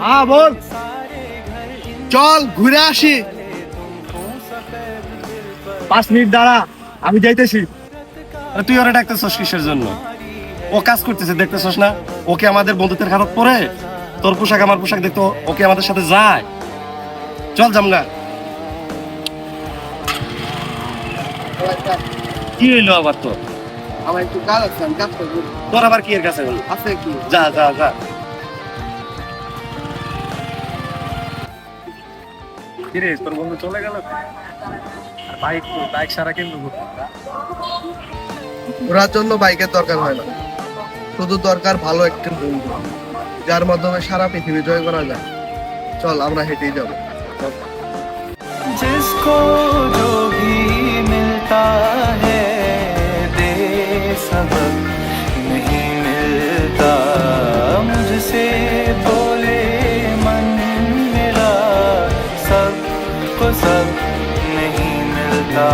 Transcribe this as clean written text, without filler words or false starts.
হ্যাঁ বল, চল ঘুরে আসি। 5 মিনিট দাঁড়া, আমি যাইতেছি। তুই ওরা ডাকতেছস কিসের জন্য? ও কাজ করতেছে দেখতেছস না? ওকে আমাদের বন্ধুত্বের খারাপ পরে তোর পোশাক আমার পোশাক দেখতো, ওকে আমাদের সাথে যায়। চল জামগা। কি হইলো আবার তোর? আমার একটু কাজ আছে, আমি কাজ করবো। তোর আবার কি এর কাছে হলো? আছে কি? যা যা যা। কিরে তোর বন্ধু চলে গেল? বাইক বাইক সারা কিন্তু ঘোরার জন্য বাইকের দরকার হয় না, শুধু দরকার ভালো একটা বন্ধু, যার মাধ্যমে সারা পৃথিবী জয় করা যায়। চল আমরা হেঁটেই যাবো। जिसको जो भी मिलता है दे सबक नहीं मिलता मुझसे बोले मन मेरा सबको सब नहीं मिलता।